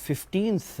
15th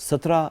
17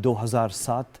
2007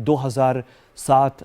2007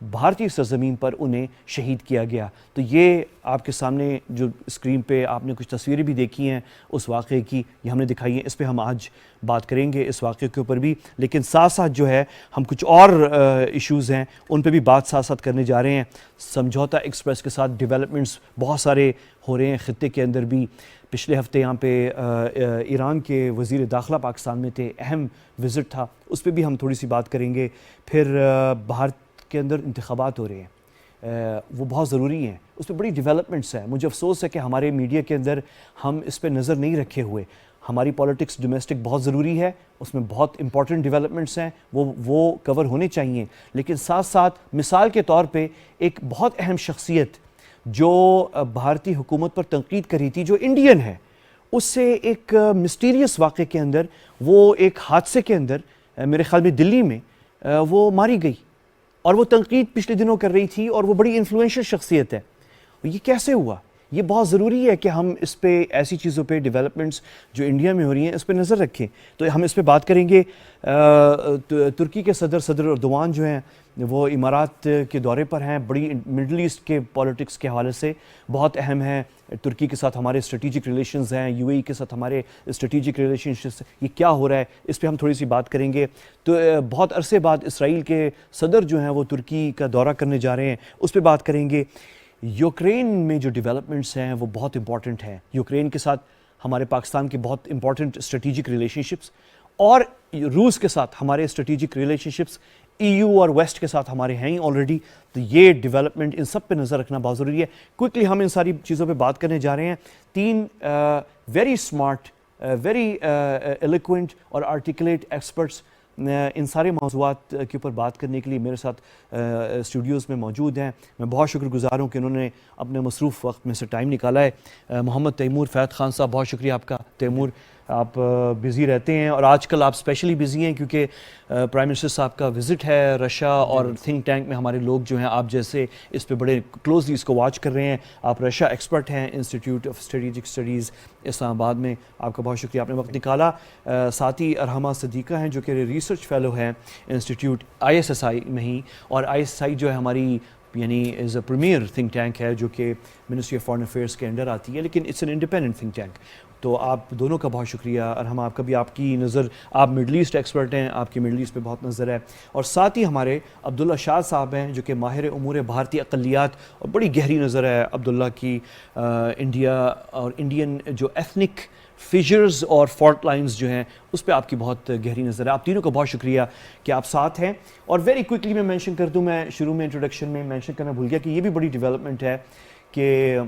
بھارتی سرزمین پر انہیں شہید کیا گیا. تو یہ آپ کے سامنے جو اسکرین پہ آپ نے کچھ تصویریں بھی دیکھی ہیں اس واقعے کی، یہ ہم نے دکھائی ہیں. اس پہ ہم آج بات کریں گے اس واقعے کے اوپر بھی، لیکن ساتھ ساتھ جو ہے ہم کچھ اور ایشوز ہیں ان پہ بھی بات ساتھ ساتھ کرنے جا رہے ہیں. سمجھوتا ایکسپریس کے ساتھ ڈیولپمنٹس بہت سارے ہو رہے ہیں خطے کے اندر بھی. پچھلے ہفتے یہاں پہ ایران کے وزیر داخلہ پاکستان میں تھے، اہم وزٹ تھا، اس پہ بھی ہم تھوڑی سی بات کریں گے. پھر بھارت کے اندر انتخابات ہو رہے ہیں، وہ بہت ضروری ہیں، اس پہ بڑی ڈیولپمنٹس ہیں. مجھے افسوس ہے کہ ہمارے میڈیا کے اندر ہم اس پہ نظر نہیں رکھے ہوئے. ہماری پولیٹکس ڈومیسٹک بہت ضروری ہے، اس میں بہت امپورٹنٹ ڈیولپمنٹس ہیں، وہ کور ہونے چاہیے. لیکن ساتھ ساتھ مثال کے طور پہ ایک بہت اہم شخصیت جو بھارتی حکومت پر تنقید کر رہی تھی، جو انڈین ہے، اس سے ایک مسٹیریس واقعے کے اندر، وہ ایک حادثے کے اندر میرے خیال میں دلی میں وہ ماری گئی، اور وہ تنقید پچھلے دنوں کر رہی تھی، اور وہ بڑی انفلوئنشل شخصیت ہے. یہ کیسے ہوا؟ یہ بہت ضروری ہے کہ ہم اس پہ ایسی چیزوں پہ ڈیولپمنٹس جو انڈیا میں ہو رہی ہیں اس پہ نظر رکھیں. تو ہم اس پہ بات کریں گے. ترکی کے صدر اردوان جو ہیں وہ امارات کے دورے پر ہیں. بڑی مڈل ایسٹ کے پولیٹکس کے حوالے سے بہت اہم ہیں. ترکی کے ساتھ ہمارے اسٹریٹجک ریلیشنز ہیں، یو اے ای کے ساتھ ہمارے اسٹریٹجک ریلیشنشپس، یہ کیا ہو رہا ہے اس پہ ہم تھوڑی سی بات کریں گے. تو بہت عرصے بعد اسرائیل کے صدر جو ہیں وہ ترکی کا دورہ کرنے جا رہے ہیں، اس پہ بات کریں گے. یوکرین میں جو ڈیولپمنٹس ہیں وہ بہت امپورٹنٹ ہیں. یوکرین کے ساتھ ہمارے پاکستان کے بہت امپورٹنٹ اسٹریٹجک ریلیشنشپس، اور روس کے ساتھ ہمارے اسٹریٹجک ریلیشنشپس ای یو اور ویسٹ کے ساتھ ہمارے ہیں آلریڈی. تو یہ ڈیولپمنٹ ان سب پہ نظر رکھنا بہت ضروری ہے. کوئکلی ہم ان ساری چیزوں پہ بات کرنے جا رہے ہیں. 3 ویری اسمارٹ، ویری ایلیکوئنٹ اور آرٹیکولیٹ ایکسپرٹس ان سارے موضوعات کے اوپر بات کرنے کے لیے میرے ساتھ اسٹوڈیوز میں موجود ہیں. میں بہت شکر گزار ہوں کہ انہوں نے اپنے مصروف وقت میں سے ٹائم نکالا ہے. محمد تیمور فیض خان صاحب، بہت شکریہ آپ کا. تیمور، آپ بزی رہتے ہیں اور آج کل آپ اسپیشلی بزی ہیں کیونکہ پرائم منسٹر صاحب کا وزٹ ہے رشیا، اور تھنک ٹینک میں ہمارے لوگ جو ہیں آپ جیسے اس پہ بڑے کلوزلی اس کو واچ کر رہے ہیں. آپ رشیا ایکسپرٹ ہیں، انسٹیٹیوٹ آف اسٹریٹجک اسٹڈیز اسلام آباد میں. آپ کا بہت شکریہ، آپ نے وقت نکالا. ساتھ ہی ارحمہ صدیقہ ہیں جو کہ ریسرچ فیلو ہیں انسٹیٹیوٹ ISSI میں ہی، اور ISSI جو ہے ہماری یعنی as a premier think tank ہے جو کہ منسٹری آف فارن افیئرس کے انڈر آتی ہے، لیکن it's an independent think tank. تو آپ دونوں کا بہت شکریہ. ارحمہ، آپ کا بھی، آپ کی نظر، آپ مڈل ایسٹ ایکسپرٹ ہیں، آپ کی مڈل ایسٹ پہ بہت نظر ہے. اور ساتھ ہی ہمارے عبداللہ شاہ صاحب ہیں جو کہ ماہر امور بھارتی اقلیات، اور بڑی گہری نظر ہے عبداللہ کی انڈیا اور انڈین جو ایتھنک فیچرز اور فالٹ لائنز جو ہیں اس پہ آپ کی بہت گہری نظر ہے. آپ تینوں کا بہت شکریہ کہ آپ ساتھ ہیں. اور ویری کوئکلی میں مینشن کر دوں، میں شروع میں انٹروڈکشن میں مینشن کرنا بھول گیا کہ یہ بھی بڑی ڈیولپمنٹ ہے کہ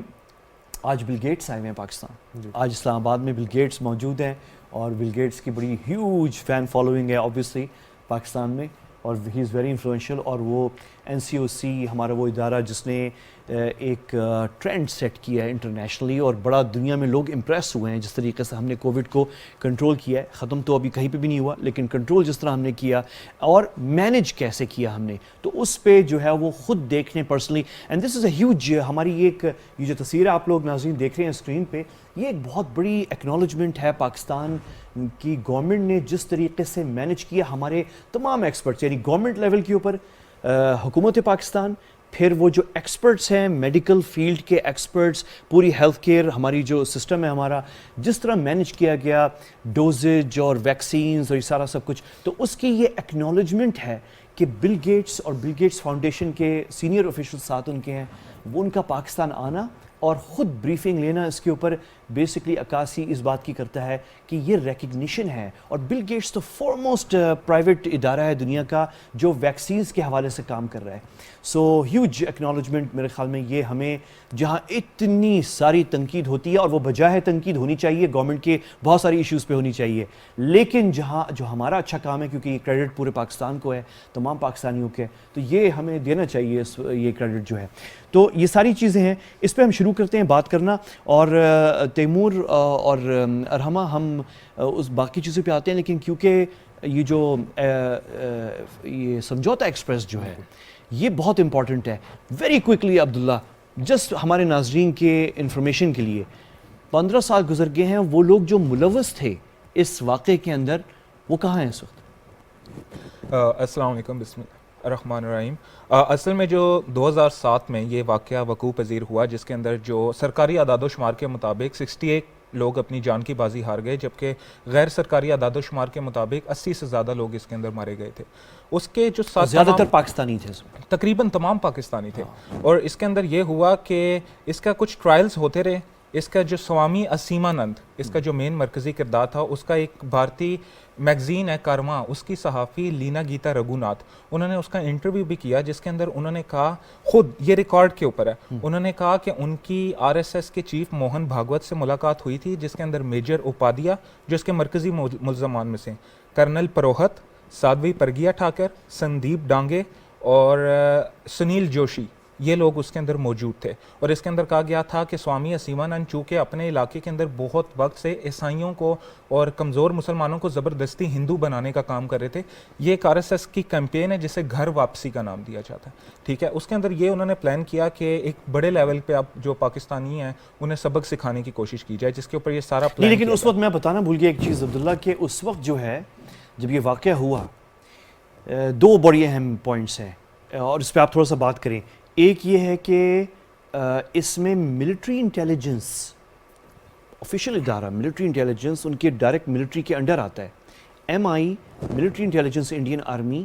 آج بل گیٹس آئے ہوئے ہیں پاکستان. آج اسلام آباد میں بل گیٹس موجود ہیں، اور بل گیٹس کی بڑی ہیوج فین فالوئنگ ہے اوبیسلی پاکستان میں، اور ہی از ویری انفلوئنشل. اور وہ NCOC ہمارا وہ ادارہ جس نے ایک ٹرینڈ سیٹ کیا ہے انٹرنیشنلی، اور بڑا دنیا میں لوگ امپریس ہوئے ہیں جس طریقے سے ہم نے کووڈ کو کنٹرول کیا ہے. ختم تو ابھی کہیں پہ بھی نہیں ہوا، لیکن کنٹرول جس طرح ہم نے کیا اور مینج کیسے کیا ہم نے، تو اس پہ جو ہے وہ خود دیکھنے personally. And this is a huge, ہماری یہ جو تصویر آپ لوگ ناظرین دیکھ رہے ہیں اسکرین پہ، یہ ایک بہت بڑی ایکنالجمنٹ ہے پاکستان کی گورنمنٹ نے جس طریقے سے مینج کیا. ہمارے تمام ایکسپرٹس یعنی گورنمنٹ لیول کے اوپر حکومت پاکستان، پھر وہ جو ایکسپرٹس ہیں میڈیکل فیلڈ کے ایکسپرٹس، پوری ہیلتھ کیئر ہماری جو سسٹم ہے ہمارا، جس طرح مینج کیا گیا ڈوزیج اور ویکسینز اور یہ سارا سب کچھ، تو اس کی یہ ایکنالجمنٹ ہے کہ بل گیٹس اور بل گیٹس فاؤنڈیشن کے سینئر آفیشل ساتھ ان کے ہیں، وہ ان کا پاکستان آنا اور خود بریفنگ لینا اس کے اوپر بیسکلی عکاسی اس بات کی کرتا ہے کہ یہ ریکگنیشن ہے. اور بل گیٹس تو فارموسٹ پرائیویٹ ادارہ ہے دنیا کا جو ویکسینز کے حوالے سے کام کر رہا ہے. سو ہیوج ایکنالجمنٹ میرے خیال میں یہ ہمیں، جہاں اتنی ساری تنقید ہوتی ہے اور وہ بجائے تنقید ہونی چاہیے، گورنمنٹ کے بہت ساری ایشوز پہ ہونی چاہیے، لیکن جہاں جو ہمارا اچھا کام ہے، کیونکہ یہ کریڈٹ پورے پاکستان کو ہے، تمام پاکستانیوں کے، تو یہ ہمیں دینا چاہیے یہ کریڈٹ جو ہے. تو یہ ساری چیزیں ہیں، اس پہ ہم شروع کرتے ہیں بات کرنا. اور تیمور اور ارحمہ، ہم اس باقی چیزوں پہ آتے ہیں، لیکن کیونکہ یہ جو یہ سمجھوتا ایکسپریس جو ہے یہ بہت امپورٹنٹ ہے. ویری کوئکلی عبداللہ، جسٹ ہمارے ناظرین کے انفارمیشن کے لیے، 15 سال گزر گئے ہیں، وہ لوگ جو ملوث تھے اس واقعے کے اندر وہ کہاں ہیں اس وقت؟ السلام علیکم. بسم اللہ. الرحمن الرحیم. اصل میں جو 2007 میں یہ واقعہ وقوع پذیر ہوا جس کے اندر جو سرکاری اعداد و شمار کے مطابق 68 لوگ اپنی جان کی بازی ہار گئے، جبکہ غیر سرکاری اعداد و شمار کے مطابق 80 سے زیادہ لوگ اس کے اندر مارے گئے تھے. اس کے جو زیادہ تر پاکستانی تھے، تقریباً تمام پاکستانی تھے. اور اس کے اندر یہ ہوا کہ اس کا کچھ ٹرائلز ہوتے رہے. اس کا جو سوامی اسیمانند اس کا جو مین مرکزی کردار تھا، اس کا ایک بھارتی میگزین ہے کارما، اس کی صحافی لینا گیتا رگھوناتھ، انہوں نے اس کا انٹرویو بھی کیا جس کے اندر انہوں نے کہا، خود یہ ریکارڈ کے اوپر ہے، انہوں نے کہا کہ ان کی آر ایس ایس کے چیف موہن بھاگوت سے ملاقات ہوئی تھی جس کے اندر میجر اپادھیا جو اس کے مرکزی ملزمان میں سے، کرنل پروہت، سادھوی پرگیا ٹھاکر، سندیپ ڈانگے اور سنیل جوشی، یہ لوگ اس کے اندر موجود تھے. اور اس کے اندر کہا گیا تھا کہ سوامی اسیمانند چونکہ اپنے علاقے کے اندر بہت وقت سے عیسائیوں کو اور کمزور مسلمانوں کو زبردستی ہندو بنانے کا کام کر رہے تھے. یہ ایک آر ایس ایس کی کیمپین ہے جسے گھر واپسی کا نام دیا جاتا ہے. ٹھیک ہے، اس کے اندر یہ انہوں نے پلان کیا کہ ایک بڑے لیول پہ اب جو پاکستانی ہیں انہیں سبق سکھانے کی کوشش کی جائے، جس کے اوپر یہ سارا پلان. لیکن اس وقت میں بتانا بھول گیا ایک چیز عبداللہ، کہ اس وقت جو ہے جب یہ واقعہ ہوا، دو بڑی اہم پوائنٹس ہیں اور اس پہ آپ تھوڑا سا بات کریں. ایک یہ ہے کہ اس میں ملٹری انٹیلیجنس، آفیشیل ادارہ ملٹری انٹیلیجنس ان کے ڈائریکٹ ملٹری کے انڈر آتا ہے. M I military intelligence Indian army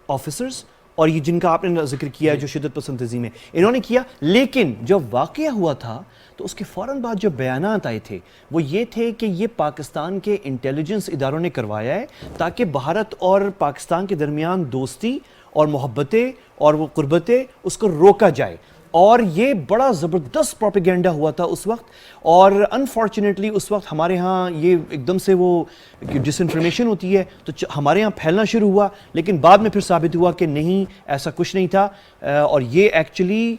officers, اور یہ جن کا آپ نے ذکر کیا جو شدت پسند تنظیم ہے، انہوں نے کیا. لیکن جب واقعہ ہوا تھا تو اس کے فوراً بعد جو بیانات آئے تھے وہ یہ تھے کہ یہ پاکستان کے انٹیلیجنس اداروں نے کروایا ہے تاکہ بھارت اور پاکستان کے درمیان دوستی اور محبتیں اور وہ قربتیں اس کو روکا جائے. اور یہ بڑا زبردست پروپیگنڈا ہوا تھا اس وقت. اور انفارچونیٹلی اس وقت ہمارے ہاں یہ ایک دم سے وہ ڈس انفارمیشن ہوتی ہے تو ہمارے ہاں پھیلنا شروع ہوا، لیکن بعد میں پھر ثابت ہوا کہ نہیں، ایسا کچھ نہیں تھا. اور یہ ایکچولی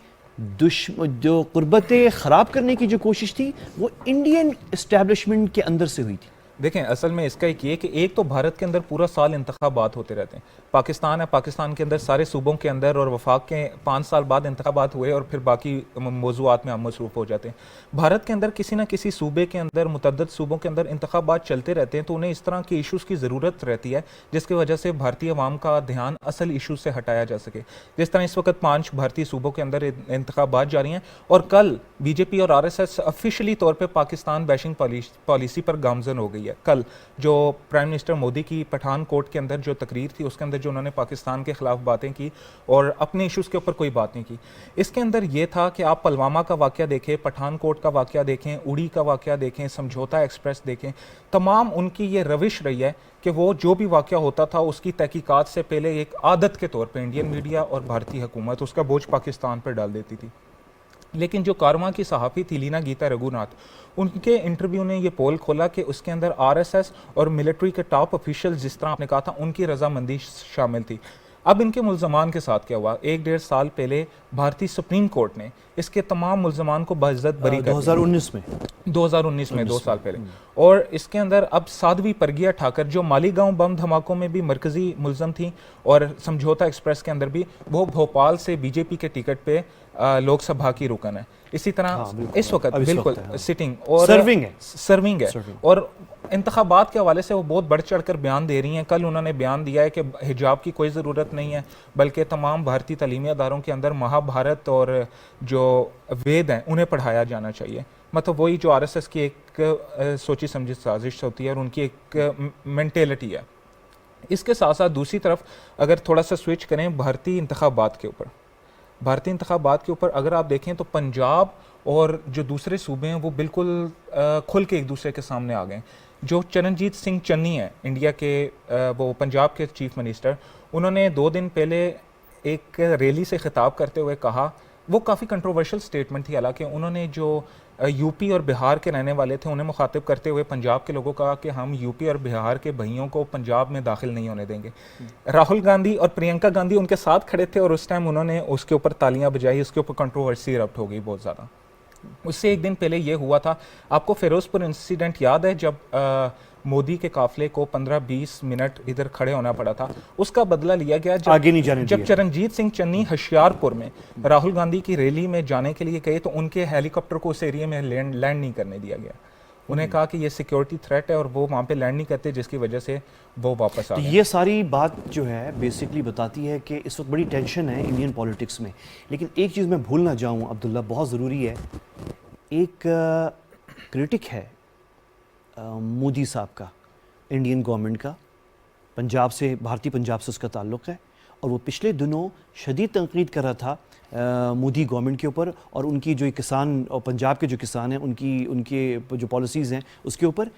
جو قربتیں خراب کرنے کی جو کوشش تھی وہ انڈین اسٹیبلشمنٹ کے اندر سے ہوئی تھی. دیکھیں اصل میں اس کا ایک یہ کہ ایک تو بھارت کے اندر پورا سال انتخابات ہوتے رہتے ہیں. پاکستان ہے، پاکستان کے اندر سارے صوبوں کے اندر اور وفاق کے 5 سال بعد انتخابات ہوئے اور پھر باقی موضوعات میں ہم مصروف ہو جاتے ہیں. بھارت کے اندر کسی نہ کسی صوبے کے اندر، متعدد صوبوں کے اندر انتخابات چلتے رہتے ہیں، تو انہیں اس طرح کے ایشوز کی ضرورت رہتی ہے جس کی وجہ سے بھارتی عوام کا دھیان اصل ایشوز سے ہٹایا جا سکے. جس طرح اس وقت 5 بھارتی صوبوں کے اندر انتخابات جاری ہیں اور کل بی جے پی اور آر ایس ایس آفیشلی طور پہ پاکستان بیشنگ پالیسی پر گامزن ہو گئی ہے. کل جو پرائم منسٹر مودی کی پٹھان کوٹ کے اندر جو تقریر تھی اس کے اندر جو انہوں نے پاکستان کے خلاف باتیں کی اور اپنے ایشوز کے اوپر کوئی بات نہیں کی. اس کے اندر یہ تھا کہ آپ پلوامہ کا واقعہ دیکھیں، پٹھان کوٹ کا واقعہ دیکھیں، اڑی کا واقعہ دیکھیں، سمجھوتا ایکسپریس دیکھیں، تمام ان کی یہ روش رہی ہے کہ وہ جو بھی واقعہ ہوتا تھا اس کی تحقیقات سے پہلے ایک عادت کے طور پہ انڈین میڈیا اور بھارتی حکومت اس کا بوجھ پاکستان پر ڈال دیتی تھی. لیکن جو کارما کی صحافی تھی لینا گیتا رگھوناتھ، ان کے انٹرویو نے یہ پول کھولا کہ اس کے اندر آر ایس ایس اور ملٹری کے ٹاپ آفیشیل جس طرح آپ نے کہا تھا ان کی رضامندی شامل تھی. اب ان کے ملزمان کے ساتھ کیا ہوا؟ 1-1.5 سال پہلے بھارتی سپریم کورٹ نے اس کے تمام ملزمان کو باعزت بری کر 2019 میں 2 سال پہلے. اور اس کے اندر اب سادھوی پرگیا ٹھاکر جو مالیگاؤں بم دھماکوں میں بھی مرکزی ملزم تھیں اور سمجھوتا ایکسپریس کے اندر بھی، وہ بھوپال سے بی جے پی کے ٹکٹ پہ لوک سبھا کی رکن ہے. اسی طرح اس وقت بالکل سٹنگ اور سرونگ ہے اور انتخابات کے حوالے سے وہ بہت بڑھ چڑھ کر بیان دے رہی ہیں. کل انہوں نے بیان دیا ہے کہ حجاب کی کوئی ضرورت نہیں ہے بلکہ تمام بھارتی تعلیمی اداروں کے اندر مہا بھارت اور جو وید ہیں انہیں پڑھایا جانا چاہیے. مطلب وہی جو آر ایس ایس کی ایک سوچی سمجھی سازش ہوتی ہے اور ان کی ایک مینٹیلٹی ہے. اس کے ساتھ ساتھ دوسری طرف اگر تھوڑا سا سوئچ کریں بھارتی انتخابات کے اوپر اگر آپ دیکھیں تو پنجاب اور جو دوسرے صوبے ہیں وہ بالکل کھل کے ایک دوسرے کے سامنے آ گئے. جو چرنجیت سنگھ چنی ہیں انڈیا کے، وہ پنجاب کے چیف منسٹر، انہوں نے 2 دن پہلے ایک ریلی سے خطاب کرتے ہوئے کہا، وہ کافی کنٹروورشل سٹیٹمنٹ تھی حالانکہ، انہوں نے جو یو پی اور بہار کے رہنے والے تھے انہیں مخاطب کرتے ہوئے پنجاب کے لوگوں کو کہا کہ ہم یو پی اور بہار کے بھائیوں کو پنجاب میں داخل نہیں ہونے دیں گے. راہل گاندھی اور پرینکا گاندھی ان کے ساتھ کھڑے تھے اور اس ٹائم انہوں نے اس کے اوپر تالیاں بجائی، اس کے اوپر کنٹروورسی رپٹ ہو گئی بہت زیادہ. اس سے 1 دن پہلے یہ ہوا تھا، آپ کو فیروز پور انسیڈنٹ یاد ہے جب مودی کے قافلے کو 15-20 منٹ ادھر کھڑے ہونا پڑا تھا، اس کا بدلہ لیا گیا جب چرنجیت سنگھ چنی ہوشیار پور میں راہل گاندھی کی ریلی میں جانے کے لیے گئے تو ان کے ہیلی کاپٹر کو اس ایریے میں لینڈ نہیں کرنے دیا گیا. انہیں کہا کہ یہ سیکیورٹی تھریٹ ہے اور وہ وہاں پہ لینڈ نہیں کرتے, جس کی وجہ سے وہ واپس آ تو گئے. یہ ساری بات جو ہے بیسکلی بتاتی ہے کہ اس وقت بڑی ٹینشن ہے انڈین پالیٹکس میں. لیکن ایک چیز میں بھول نہ جاؤں عبداللہ, بہت ضروری ہے, ایک کرٹک ہے مودی صاحب کا, انڈین گورنمنٹ کا, پنجاب سے, بھارتی پنجاب سے اس کا تعلق ہے, اور وہ پچھلے دنوں شدید تنقید کر رہا تھا مودی گورنمنٹ کے اوپر اور ان کی جو کسان اور پنجاب کے جو کسان ہیں ان کے جو پالیسیز ہیں اس کے اوپر.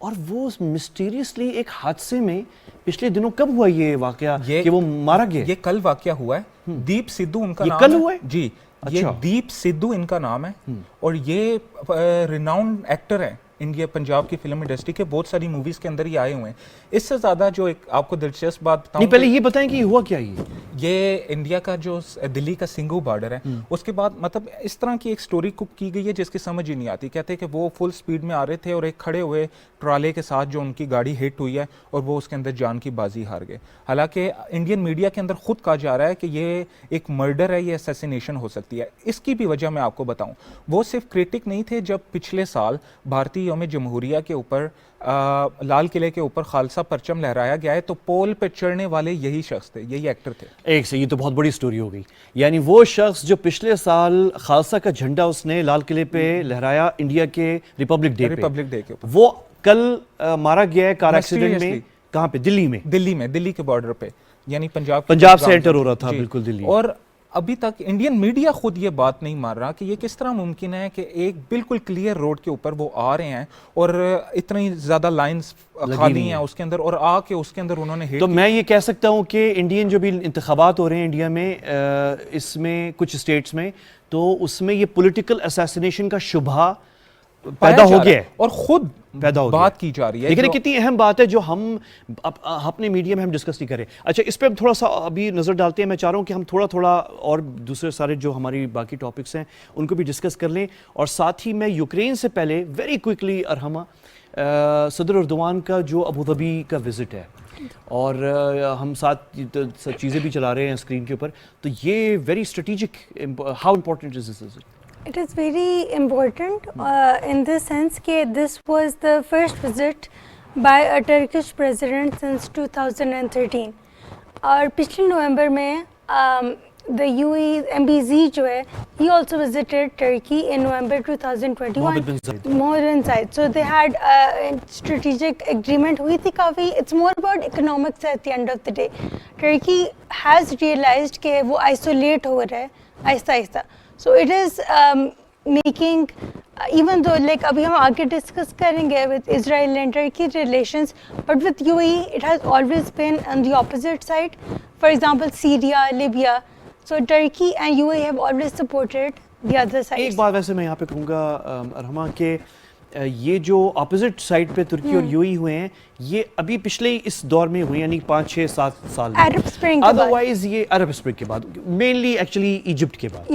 اور وہ مسٹیریسلی ایک حادثے میں پچھلے دنوں, کب ہوا یہ واقعہ کہ وہ مارا گیا؟ یہ کل واقعہ ہوا ہے. دیپ سدھو ان کا یہ نام کل ہوا ہے جی, یہ دیپ سدھو ان کا نام ہے, اور یہ ریناؤنڈ ایکٹر ہیں انڈیا پنجاب کی فلم انڈسٹری کے, بہت ساری موویز کے اندر یہ آئے ہوئے ہیں. اس سے زیادہ جو ایک آپ کو دلچسپ بات بتاؤں, نہیں پہلے یہ بتائیں کہ ہوا کیا یہ انڈیا کا جو دلی کا سنگھو بارڈر ہے, اس کے بعد مطلب اس طرح کی ایک سٹوری کوک کی گئی ہے جس کی سمجھ ہی نہیں آتی. کہتے ہیں کہ وہ فل سپیڈ میں آ رہے تھے اور ایک کھڑے ہوئے ٹرالے کے ساتھ جو ان کی گاڑی ہٹ ہوئی ہے اور وہ اس کے اندر جان کی بازی ہار گئے. حالانکہ انڈین میڈیا کے اندر خود کہا جا رہا ہے کہ یہ ایک مرڈر ہے, یہ اسیسینیشن ہو سکتی ہے. اس کی بھی وجہ میں آپ کو بتاؤں, وہ صرف کرٹک نہیں تھے. جب پچھلے سال بھارتی یوم جمہوریہ کے اوپر لال قلعے کے اوپر خالصہ پرچم لہرایا گیا ہے, تو پول پہ چڑھنے والے یہی شخص تھے, یہی ایکٹر تھے. ایک سے, یہ تو بہت بڑی سٹوری ہو گئی. یعنی وہ شخص جو پچھلے سال خالصہ کا جھنڈا اس نے لال قلعے پہ لہرایا انڈیا کے ریپبلک ڈے کے اوپر, وہ کل مارا گیا ہے کار ایکسیڈنٹ میں. کہاں پہ؟ دلی میں. دلی کے بارڈر پہ, یعنی پنجاب سے انٹر ہو رہا تھا بالکل دلی. اور ابھی تک انڈین میڈیا خود یہ بات نہیں مان رہا کہ یہ کس طرح ممکن ہے کہ ایک بالکل کلیئر روڈ کے اوپر وہ آ رہے ہیں اور اتنی زیادہ لائنز خالی ہیں اس کے اندر, اور آ کے اس کے اندر انہوں نے تو میں یہ کہہ سکتا ہوں کہ انڈین جو بھی انتخابات ہو رہے ہیں انڈیا میں, اس میں کچھ اسٹیٹس میں, تو اس میں یہ پولیٹیکل اسیسینیشن کا شبہ پیدا ہو گیا ہے اور خود بات کی جا رہی ہے. لیکن کتنی اہم بات ہے جو ہم اپنے میڈیا میں ہم ڈسکس نہیں کریں. اچھا, اس پہ تھوڑا سا ابھی نظر ڈالتے ہیں. میں چاہ رہا ہوں کہ ہم تھوڑا اور دوسرے سارے جو ہماری باقی ٹاپکس ہیں ان کو بھی ڈسکس کر لیں, اور ساتھ ہی میں یوکرین سے پہلے ویری کوئکلی ارحمہ, صدر اردوان کا جو ابوظہبی کا وزٹ ہے, اور ہم ساتھ چیزیں بھی چلا رہے ہیں اسکرین کے اوپر, تو یہ very strategic, how important is this visit? It is very important in the sense that this was the first visit by a Turkish president since 2013. اور پچھلے نومبر میں the UAE MBZ جو ہے, he also visited Turkey in November 2021. Mohammed bin Zayed. So they had a strategic agreement ہوئی تھی کافی. It's more about economics at the end of the day. Turkey has realized کہ وہ isolate ہو رہا ہے آہستہ آہستہ. So it is making, even though like abhi hum aage discuss karenge with Israel and Turkey relations, but with UAE it has always been on the opposite side. For example, Syria, Libya. So Turkey and UAE have always supported the other side. ایک بات ویسے میں یہاں پہ کہوں گا ارحمہ کہ یہ جو اپوزٹ سائڈ پہ ترکی اور UAE ہوئے ہیں, یہ ابھی پچھلے اس دور میں ہوئے, یعنی 5-6-7 سال میں. عرب اسپرنگ کے بعد. ادروائز یہ عرب اسپرنگ کے بعد, مینلی ایکچولی ایجپٹ کے بعد,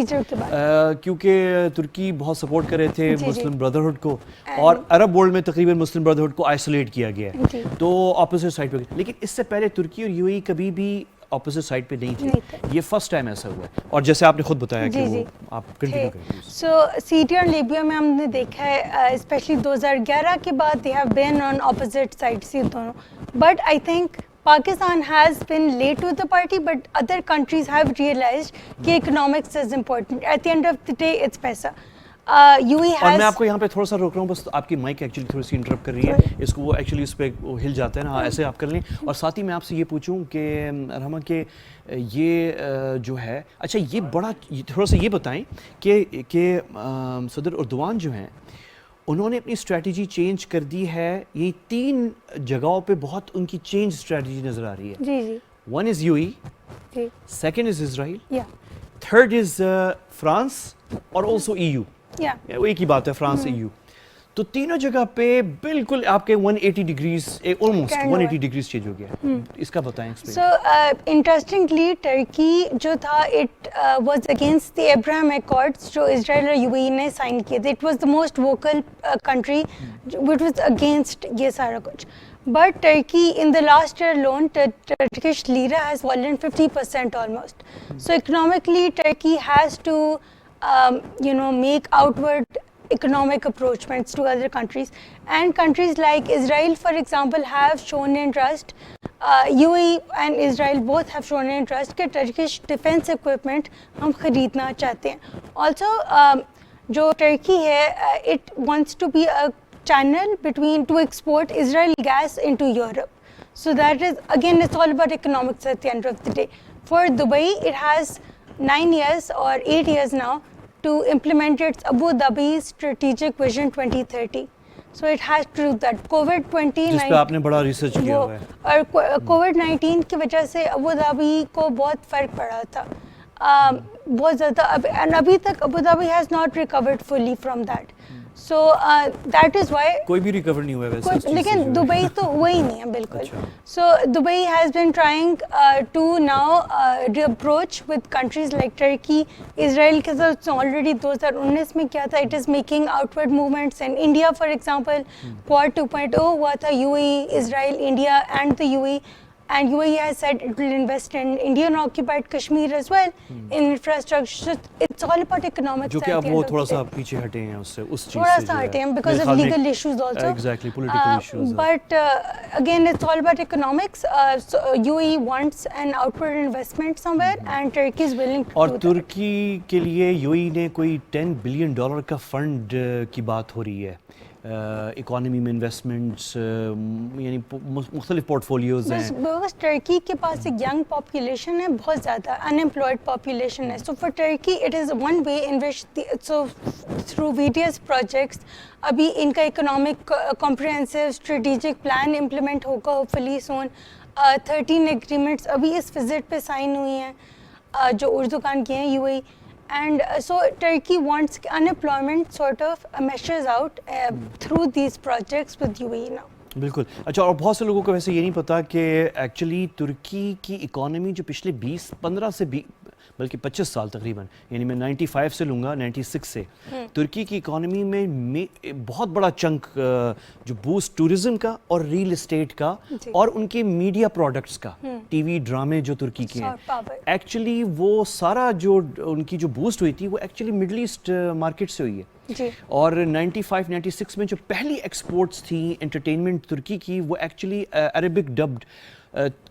کیونکہ ترکی بہت سپورٹ کر رہے تھے مسلم بردرہڈ کو, اور عرب ورلڈ میں تقریباً مسلم بردرہڈ کو آئسولیٹ کیا گیا ہے, تو اپوزٹ سائڈ پہ. لیکن اس سے پہلے ترکی اور UAE کبھی بھی اپوزٹ سائڈ پہ نہیں تھی, یہ فرسٹ ٹائم ایسا ہوا ہے. اور جیسے آپ نے خود بتایا کہ وہ آپ کنٹینیو کریں. سو سیریا اور لیبیا میں ہم نے دیکھا ہے, اسپیشلی 2011 کے بعد they have been on opposite sides یہ دونوں. But I think Pakistan has been late to the party, but other countries have realized کہ economics is important. At the end of the day, it's paisa. UAE has. اور میں آپ کو یہاں پہ تھوڑا سا روک رہا ہوں, بس آپ کی مائک ایکچولی تھوڑی سی انٹرپٹ کر رہی ہے, اس کو وہ ایکچولی اس پہ ہل جاتا ہے نا, ایسے آپ کر لیں. اور ساتھ ہی میں آپ سے یہ پوچھوں کہ ارحمہ کہ یہ جو ہے, اچھا یہ بڑا تھوڑا سا یہ بتائیں کہ صدر اردوان جو ہیں انہوں نے اپنی اسٹریٹجی چینج کر دی ہے. یہ 3 جگہوں پہ بہت ان کی چینج اسٹریٹجی نظر آ رہی ہے. جی جی. ون از UAE, جی. سیکنڈ از اسرائیل, یا تھرڈ از فرانس, اور آلسو EU. ایک ہی بات ہے, فرانس EU. تو تینوں جگہ پہ بالکل آپ کے 180 ڈگریز, آلموسٹ 180 ڈگریز چینج ہو گیا. اس کا بتائیں. سو انٹرسٹنگلی ٹرکی جو تھا it was against the Abraham accords جو اسرائیل اور UAE نے سائن کیے تھے. It was the most vocal country which was against یہ سارا کچھ. But Turkey in the last year alone, Turkish lira has fallen 50% almost. So economically, Turkey has to, make outward economic approachments to other countries. And countries like Israel, for example, have shown interest. UAE and Israel both have shown interest کہ Turkish defense equipment ہم خریدنا چاہتے ہیں. Also, جو Turkey ہے, it wants to be a channel between to export Israel gas into Europe. So that is, again, it's all about economics at the end of the day. For Dubai, it has 9 years or 8 years now to implement its Abu Dhabi Strategic Vision 2030. So it has to do that. COVID-19 جس پہ آپ نے بڑا research کیا ہوا ہے, اور COVID-19 کی وجہ سے ابو ظہبی کو بہت فرق پڑا تھا, بہت زیادہ. ابھی تک Abu Dhabi has not recovered fully from that. So that is why کوئی بھی ریکور نہیں ہوا ہے ویسے, لیکن دبئی تو ہوا ہی نہیں ہے بالکل. So Dubai has been trying to now reapproach with countries like Turkey. Israel کے ساتھ آلریڈی 2019 میں کیا تھا, it is making outward movements. And India for example Quad 2.0 ہوا تھا, UAE, Israel, India and the UAE. And UAE has said it will invest in Indian occupied Kashmir as well, in infrastructure. It's all about economics. جو کہ اب وہ تھوڑا سا پیچھے ہٹے ہیں اس سے, اس چیز سے تھوڑا سا ہٹے ہیں because of legal issues also. Exactly, political issues. But again, it's all about economics. So UAE wants an outward investment somewhere and Turkey is willing to do that. اور ترکی کے لیے UAE نے کوئی $10 billion کا فنڈ کی بات ہو رہی ہے اکانومی میں, انویسٹمنٹس, یعنی مختلف پورٹ فولیوز ہیں. بس ٹرکی کے پاس ایک ینگ پاپولیشن ہے, بہت زیادہ انمپلائڈ پاپولیشن ہے. So for Turkey it is one way in which so through various projects ابھی ان کا economic comprehensive strategic plan implement ہوگا ہوپ فلی سون. 13 ایگریمنٹس ابھی اس وزٹ پہ سائن ہوئی ہیں جو اردوگان کی ہیں UAE. And so Turkey wants unemployment sort of measures out through these projects with UAE now. بالکل. اچھا, اور بہت سے لوگوں کو ویسے یہ نہیں پتا کہ ایکچولی ترکی کی اکانومی جو پچھلے 15 سے بلکہ 25 سال تقریباً, یعنی میں 95 سے لوں گا, 96 سے, ترکی کی اکانومی میں بہت بڑا چنک جو بوسٹ ٹورزم کا اور ریل اسٹیٹ کا اور ان کے میڈیا پروڈکٹس کا, ٹی وی ڈرامے جو ترکی کے ہیں, ایکچولی وہ سارا جو ان کی جو بوسٹ ہوئی تھی وہ ایکچولی مڈل ایسٹ مارکیٹ سے ہوئی ہے. اور 95-96 میں جو پہلی ایکسپورٹس تھیں انٹرٹینمنٹ ترکی کی, وہ ایکچولی عربک ڈبڈ,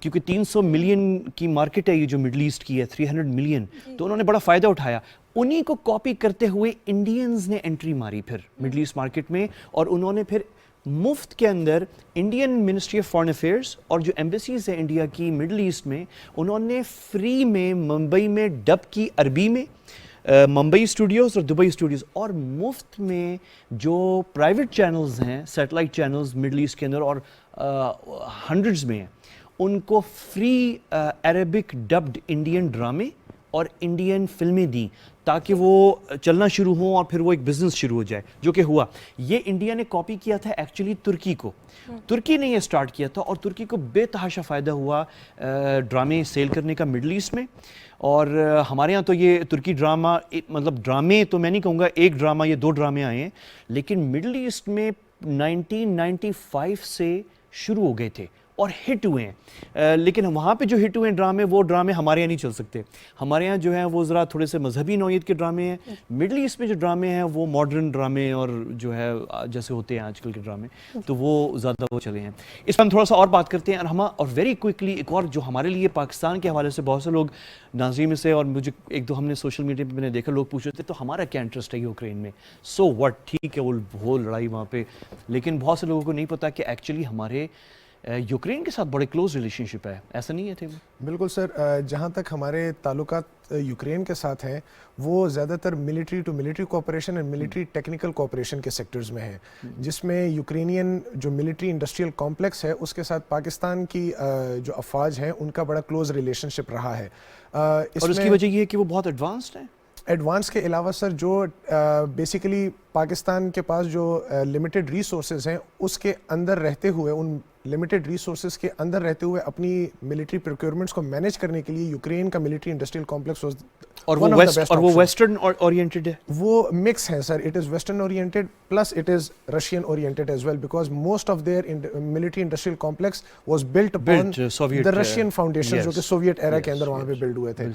کیونکہ 300 ملین کی مارکیٹ ہے یہ جو مڈل ایسٹ کی ہے, 300 ملین, تو انہوں نے بڑا فائدہ اٹھایا. انہی کو کاپی کرتے ہوئے انڈینز نے انٹری ماری پھر مڈل ایسٹ مارکیٹ میں, اور انہوں نے پھر مفت کے اندر Indian ministry of foreign affairs اور جو ایمبیسیز ہیں انڈیا کی مڈل ایسٹ میں, انہوں نے فری میں ممبئی میں ڈب کی عربی میں, ممبئی اسٹوڈیوز اور دبئی اسٹوڈیوز, اور مفت میں جو پرائیویٹ چینلز ہیں, سیٹلائٹ چینلز مڈل ایسٹ کے اندر اور ہنڈریڈز میں ہیں, ان کو فری عربک ڈبڈ انڈین ڈرامے اور انڈین فلمیں دیں تاکہ وہ چلنا شروع ہوں اور پھر وہ ایک بزنس شروع ہو جائے, جو کہ ہوا. یہ انڈیا نے کاپی کیا تھا ایکچولی ترکی کو, ترکی نے یہ سٹارٹ کیا تھا, اور ترکی کو بے تحاشا فائدہ ہوا ڈرامے سیل کرنے کا مڈل ایسٹ میں. اور ہمارے ہاں تو یہ ترکی ڈرامہ, مطلب ڈرامے تو میں نہیں کہوں گا ایک ڈرامہ یا 2 ڈرامے آئے ہیں, لیکن مڈل ایسٹ میں 1995 سے شروع ہو گئے تھے اور ہٹ ہوئے ہیں. لیکن وہاں پہ جو ہٹ ہوئے ہیں ڈرامے, وہ ڈرامے ہمارے یہاں نہیں چل سکتے. ہمارے یہاں جو ہیں وہ ذرا تھوڑے سے مذہبی نوعیت کے ڈرامے ہیں. مڈل ایسٹ میں جو ڈرامے ہیں وہ ماڈرن ڈرامے اور جو ہے جیسے ہوتے ہیں آج کل کے ڈرامے, تو وہ زیادہ وہ چلے ہیں. اس پر ہم تھوڑا سا اور بات کرتے ہیں, اور ویری کوئکلی ایک اور جو ہمارے لیے پاکستان کے حوالے سے بہت سے لوگ ناظرین میں سے, اور مجھے 1-2 ہم نے سوشل میڈیا پہ میں نے دیکھا لوگ پوچھ رہے تھے تو ہمارا کیا انٹرسٹ ہے یوکرین میں, سو وٹ, ٹھیک ہے وہ ہو لڑائی وہاں پہ, لیکن بہت سے لوگوں کو نہیں پتا کہ ایکچولی ہمارے یوکرین کے ساتھ بڑے کلوز ریلیشن شپ ہے, ایسا نہیں ہے تھے؟ بالکل سر, جہاں تک ہمارے تعلقات یوکرین کے ساتھ ہیں وہ زیادہ تر military to military cooperation and military technical cooperation کے سیکٹرز میں ہے, جس میں یوکرینین جو ملٹری انڈسٹریل کمپلیکس ہے اس کے ساتھ پاکستان کی جو افواج ہیں ان کا بڑا کلوز ریلیشن شپ رہا ہے. اور اس کی وجہ یہ ہے کہ وہ بہت ایڈوانسڈ ہیں. ایڈوانس کے علاوہ سر جو بیسیکلی پاکستان کے پاس جو لمیٹڈ ریسورسز ہیں اس کے اندر رہتے ہوئے, ان لمیٹڈ ریسورسز کے اندر رہتے ہوئے اپنی ملٹری پروکیورمنٹس کو مینیج کرنے کے لیے یوکرین کا ملٹری انڈسٹریل کمپلیکس اور وہ ویسٹرن اورینٹڈ ہے, وہ مکس ہے sir. It is western oriented plus it is Russian oriented as well, because most of their military industrial complex was built upon the Russian foundation جو کہ Soviet era کے اندر وہاں پہ بلڈ ہوئے تھے.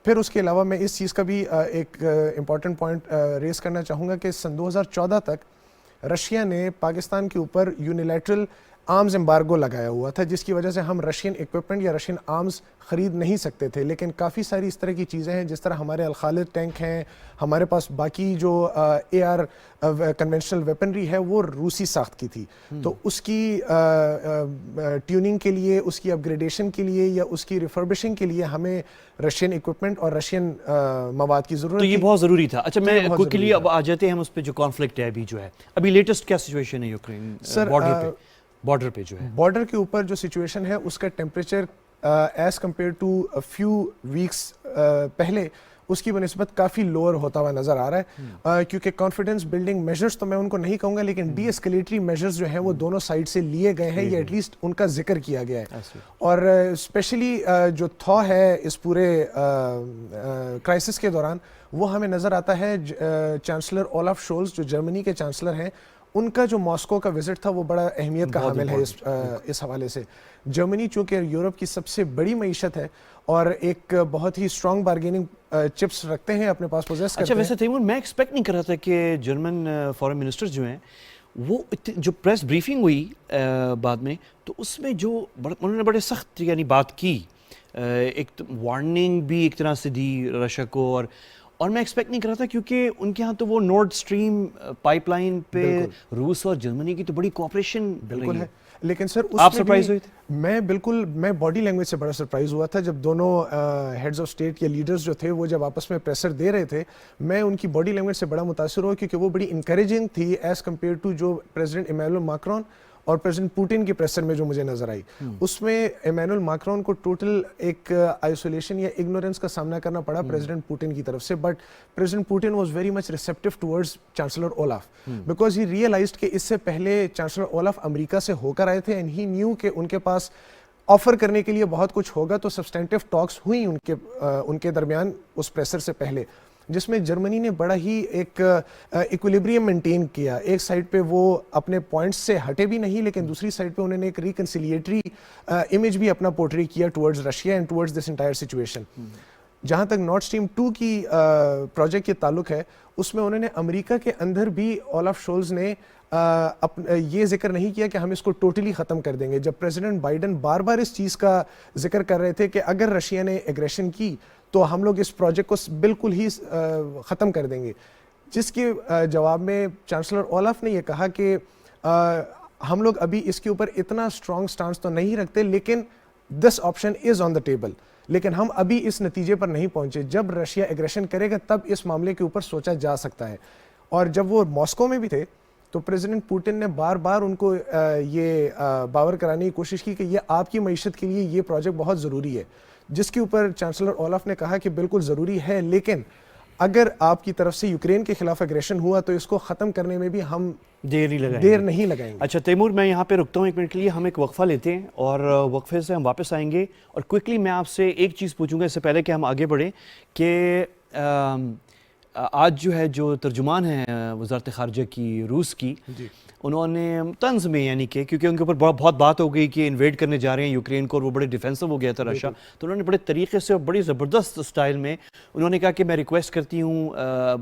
پھر اس کے علاوہ میں اس چیز کا بھی ایک امپورٹنٹ پوائنٹ ریز کرنا چاہوں گا کہ سن 2014 تک رشیا نے پاکستان کے اوپر یونیلیٹرل آرمز امبارگو لگایا ہوا تھا، جس کی وجہ سے ہم رشین اکوپمنٹ یا رشین آرمز خرید نہیں سکتے تھے، لیکن کافی ساری اس طرح کی چیزیں ہیں، جس طرح ہمارے الخالد ٹینک ہیں، ہمارے پاس باقی جو AR کنونشنل ویپنری ہے وہ روسی ساخت کی تھی، تو اس کی ٹیوننگ کے لیے، اس کی اپ گریڈیشن کے لیے یا اس کی ریفربشنگ کے لیے ہمیں رشین اکوپمنٹ اور رشین مواد کی ضرورت تو یہ تھی۔ بہت ضروری تھا۔ اچھا میں بہت کوئکلی ضروری اب آ جاتے ہیں ہم اس پہ جو کانفلکٹ ہے ابھی جو ہے، ابھی لیٹسٹ کیا سچویشن ہے یوکرین بارڈر پہ جو ہے؟ بارڈر کے اوپر جو سچویشن ہے اس کا temperature as compare to few weeks پہلے اس کی بنسبت کافی لوور ہوتا ہوا نظر آ رہا ہے، کیونکہ کانفیڈنس بلڈنگ میجرز تو میں ان کو نہیں کہوں گا، لیکن ڈی اسکلیٹری میجرز جو ہیں وہ دونوں سائڈ سے لیے گئے ہیں، یا ایٹ لیسٹ ان کا ذکر کیا گیا ہے، اور اسپیشلی جو تھا ہے اس پورے کرائسس کے دوران وہ ہمیں نظر آتا ہے چانسلر اولاف شولز جو جرمنی کے چانسلر ہیں، ان کا جو ماسکو کا وزٹ تھا وہ بڑا اہمیت کا حامل ہے اس حوالے سے۔ جرمنی چونکہ یورپ کی سب سے بڑی معیشت ہے اور ایک بہت ہی اسٹرانگ بارگیننگ چپس رکھتے ہیں اپنے پاس پوزیس کرتے ہیں۔ اچھا ویسے تیمور میں ایکسپیکٹ نہیں کر رہا تھا کہ جرمن فارن منسٹر جو ہیں وہ جو پریس بریفنگ ہوئی بعد میں، تو اس میں جو انہوں نے بڑے سخت یعنی بات کی، ایک وارننگ بھی ایک طرح سے دی رشیا کو، اور میں ایکسپیکٹ نہیں کر رہا تھا کیونکہ ان کے ہاں تو وہ نورڈ سٹریم پائپ لائن پہ روس اور جرمنی کی تو بڑی کوآپریشن بالکل ہے، لیکن سر آپ سرپرائز ہوئے تھے؟ میں باڈی لینگویج سے بڑا سرپرائز ہوا تھا جب دونوں ہیڈز آف اسٹیٹ یا لیڈرز جو تھے وہ جب آپس میں پریسر دے رہے تھے، میں ان کی باڈی لینگویج سے بڑا متاثر ہوا، کیونکہ وہ بڑی انکریجنگ تھی ایز کمپیئر ٹو جو پریزیڈنٹ ایمینوئل ماکرون اور پریزیڈنٹ پوٹن کی پریسر میں جو مجھے نظر آئی۔ اس میں ایمینوئل ماکرون کو ٹوٹل ایک آئسولیشن یا اگنورنس کا سامنا کرنا پڑا پریزیڈنٹ پوٹن کی طرف سے، but president Putin was very much receptive towards chancellor Olaf, because he realized کہ اس سے پہلے چانسلر اولاف امریکہ سے ہو کر آئے تھے، اینڈ ہی نیو کہ ان کے پاس آفر کرنے کے لیے بہت کچھ ہوگا، تو سبسٹینٹیو ٹاکس ہوئی ان کے درمیان اس پریسر سے پہلے، جس میں جرمنی نے بڑا ہی ایک ایکولیبریم مینٹین کیا۔ ایک سائڈ پہ وہ اپنے پوائنٹس سے ہٹے بھی نہیں، لیکن دوسری سائڈ پہ انہوں نے ایک ریکنسیلیٹری امیج بھی اپنا پورٹری کیا towards Russia and towards this entire situation. جہاں تک نارڈ سٹریم 2 کی پروجیکٹ کے تعلق ہے، اس میں انہوں نے امریکہ کے اندر بھی اولاف شولز نے یہ ذکر نہیں کیا کہ ہم اس کو ٹوٹلی ختم کر دیں گے، جب پریزیڈنٹ بائیڈن بار بار اس چیز کا ذکر کر رہے تھے کہ اگر رشیا نے ایگریشن کی تو ہم لوگ اس پروجیکٹ کو بالکل ہی ختم کر دیں گے، جس کے جواب میں چانسلر اولاف نے یہ کہا کہ ہم لوگ ابھی اس کے اوپر اتنا اسٹرانگ سٹانس تو نہیں رکھتے، لیکن دس option is on the table, لیکن ہم ابھی اس نتیجے پر نہیں پہنچے، جب رشیا ایگریشن کرے گا تب اس معاملے کے اوپر سوچا جا سکتا ہے۔ اور جب وہ ماسکو میں بھی تھے تو پریزیڈنٹ پوٹن نے بار بار ان کو یہ باور کرانے کی کوشش کی کہ یہ آپ کی معیشت کے لیے یہ پروجیکٹ بہت ضروری ہے، جس کے اوپر چانسلر اولاف نے کہا کہ بالکل ضروری ہے، لیکن اگر آپ کی طرف سے یوکرین کے خلاف ایگریشن ہوا تو اس کو ختم کرنے میں بھی ہم دیر نہیں لگائیں گے۔ اچھا تیمور میں یہاں پہ رکتا ہوں ایک منٹ کے لیے، ہم ایک وقفہ لیتے ہیں اور وقفے سے ہم واپس آئیں گے، اور کوئکلی میں آپ سے ایک چیز پوچھوں گا اس سے پہلے کہ ہم آگے بڑھیں، کہ آج جو ہے جو ترجمان ہیں وزارت خارجہ کی روس کی، انہوں نے طنز میں یعنی کہ کیونکہ ان کے اوپر بہت بات ہو گئی کہ انویڈ کرنے جا رہے ہیں یوکرین کو، اور وہ بڑے ڈیفینسو ہو گیا تھا رشیا، تو انہوں نے بڑے طریقے سے اور بڑی زبردست سٹائل میں انہوں نے کہا کہ میں ریکویسٹ کرتی ہوں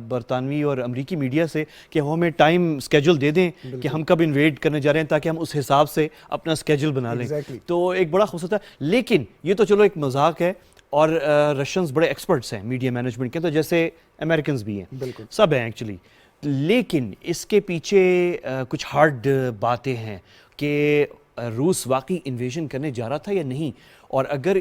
برطانوی اور امریکی میڈیا سے کہ وہ ہمیں ٹائم اسکیجول دے دیں کہ ہم کب انویڈ کرنے جا رہے ہیں، تاکہ ہم اس حساب سے اپنا اسکیجول بنا لیں۔ تو ایک بڑا خوبصورت ہے، لیکن یہ تو چلو ایک مذاق ہے، اور رشینز بڑے ایکسپرٹس ہیں میڈیا مینجمنٹ کے، تو جیسے امریکنز بھی ہیں، سب ہیں ایکچولی، لیکن اس کے پیچھے کچھ ہارڈ باتیں ہیں کہ روس واقعی انویژن کرنے جا رہا تھا یا نہیں، اور اگر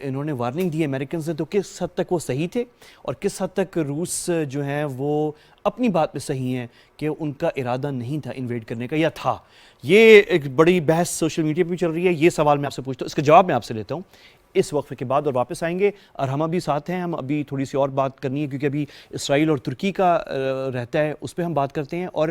انہوں نے وارننگ دی امریکنز نے تو کس حد تک وہ صحیح تھے، اور کس حد تک روس جو ہیں وہ اپنی بات میں صحیح ہیں کہ ان کا ارادہ نہیں تھا انویڈ کرنے کا یا تھا۔ یہ ایک بڑی بحث سوشل میڈیا پہ بھی چل رہی ہے، یہ سوال میں آپ سے پوچھتا ہوں، اس کا جواب میں آپ سے لیتا ہوں اس وقفے کے بعد، اور واپس آئیں گے، اور ہم ابھی ساتھ ہیں، ہم ابھی تھوڑی سی اور بات کرنی ہے کیونکہ ابھی اسرائیل اور ترکی کا رہتا ہے، اس پہ ہم بات کرتے ہیں، اور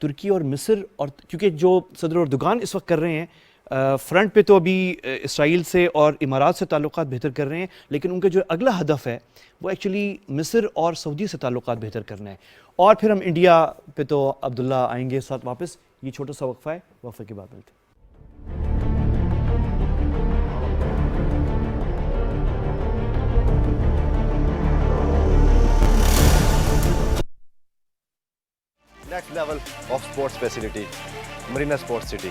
ترکی اور مصر، اور کیونکہ جو صدر اردوغان اس وقت کر رہے ہیں فرنٹ پہ تو ابھی اسرائیل سے اور امارات سے تعلقات بہتر کر رہے ہیں، لیکن ان کا جو اگلا ہدف ہے وہ ایکچولی مصر اور سعودی سے تعلقات بہتر کرنا ہے، اور پھر ہم انڈیا پہ تو عبداللہ آئیں گے ساتھ واپس۔ یہ چھوٹا سا وقفہ ہے، وقفے کے بعد ملتے ہیں۔ next level of sports facility, Marina Sports City.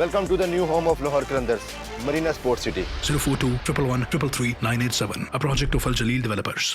Welcome to the new home of Lahore Qalandars, Marina Sports City. 042 111 333 987, a project of Al Jaleel Developers.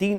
3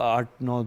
8-9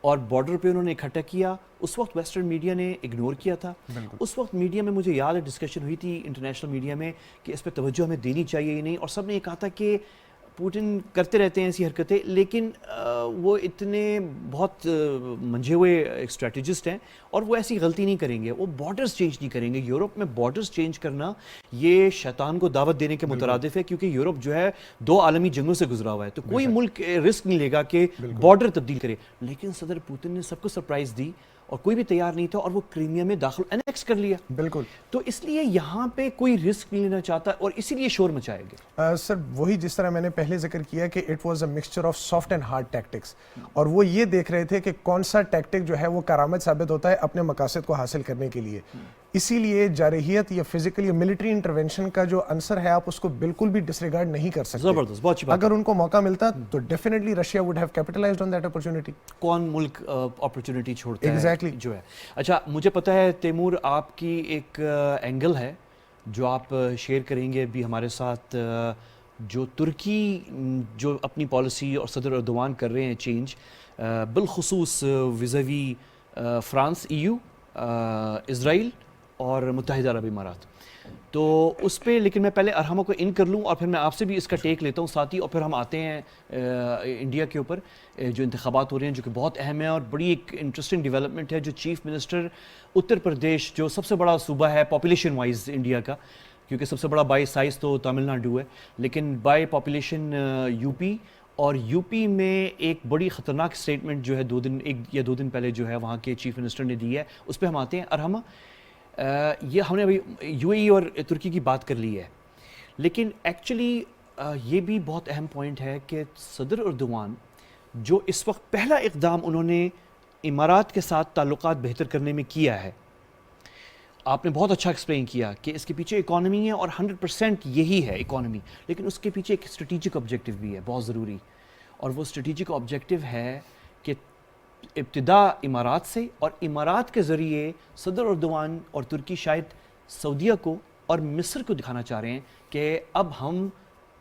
اور بارڈر پہ انہوں نے اکٹھا کیا. اس وقت ویسٹرن میڈیا نے اگنور کیا تھا. اس وقت میڈیا میں مجھے یاد ہے ڈسکشن ہوئی تھی انٹرنیشنل میڈیا میں کہ اس پہ توجہ ہمیں دینی چاہیے یا نہیں, اور سب نے یہ کہا تھا کہ پوٹن کرتے رہتے ہیں ایسی حرکتیں, لیکن وہ اتنے بہت منجھے ہوئے اسٹریٹجسٹ ہیں اور وہ ایسی غلطی نہیں کریں گے, وہ بارڈرز چینج نہیں کریں گے. یورپ میں بارڈرز چینج کرنا یہ شیطان کو دعوت دینے کے مترادف ہے, کیونکہ یورپ جو ہے 2 عالمی جنگوں سے گزرا ہوا ہے, تو کوئی ملک رسک نہیں لے گا کہ بارڈر تبدیل کرے. لیکن صدر پوتن نے سب کو سرپرائز دی اور کوئی بھی تیار نہیں تھا, اور وہ کرائمیا میں داخل انیکس کر لیا. بالکل. تو اس لیے یہاں پہ کوئی رسک نہیں لینا چاہتا اور اسی لیے شور مچائے گے. سر وہی جس طرح میں نے پہلے ذکر کیا کہ it was a mixture of soft and hard tactics, اور وہ یہ دیکھ رہے تھے کہ کون سا ٹیکٹک جو ہے وہ کارآمد ثابت ہوتا ہے اپنے مقاصد کو حاصل کرنے کے لیے. اسی لیے جارحیت یا فزیکل یا ملٹری انٹرونشن کا جو عنصر ہے آپ اس کو بالکل بھی ڈس ریگارڈ نہیں کر سکتے. زبردست, بہت اچھی بات. اگر ان کو موقع ملتا تو definitely Russia would have capitalised on that opportunity. کون ملک اپرچونٹی چھوڑتا ہے ایگزیکٹلی جو ہے. اچھا مجھے پتا ہے تیمور آپ کی ایک اینگل ہے جو آپ شیئر کریں گے ابھی ہمارے ساتھ, جو ترکی جو اپنی پالیسی اور صدر اردوان کر رہے ہیں چینج, بالخصوص ویزاوی فرانس, EU, اسرائیل اور متحدہ عرب امارات. تو اس پہ لیکن میں پہلے ارحمہ کو ان کر لوں اور پھر میں آپ سے بھی اس کا ٹیک لیتا ہوں ساتھ ہی, اور پھر ہم آتے ہیں انڈیا کے اوپر جو انتخابات ہو رہے ہیں جو کہ بہت اہم ہیں اور بڑی ایک انٹرسٹنگ ڈیولپمنٹ ہے. جو چیف منسٹر اتر پردیش, جو سب سے بڑا صوبہ ہے پاپولیشن وائز انڈیا کا, کیونکہ سب سے بڑا بائی سائز تو تامل ناڈو ہے, لیکن بائی پاپولیشن یوپی, اور یوپی میں ایک بڑی خطرناک سٹیٹمنٹ جو ہے 2 دن پہلے جو ہے وہاں کے چیف منسٹر نے دی ہے. اس پہ ہم آتے ہیں ارحمہ. یہ ہم نے ابھی UAE اور ترکی کی بات کر لی ہے, لیکن ایکچولی یہ بھی بہت اہم پوائنٹ ہے کہ صدر اردوان جو اس وقت پہلا اقدام انہوں نے امارات کے ساتھ تعلقات بہتر کرنے میں کیا ہے, آپ نے بہت اچھا ایکسپلین کیا کہ اس کے پیچھے اکانومی ہے اور 100% یہی ہے اکانومی, لیکن اس کے پیچھے ایک اسٹریٹجک آبجیکٹیو بھی ہے بہت ضروری, اور وہ اسٹریٹجک آبجیکٹیو ہے کہ ابتدا امارات سے, اور امارات کے ذریعے صدر اردوان اور ترکی شاید سعودیہ کو اور مصر کو دکھانا چاہ رہے ہیں کہ اب ہم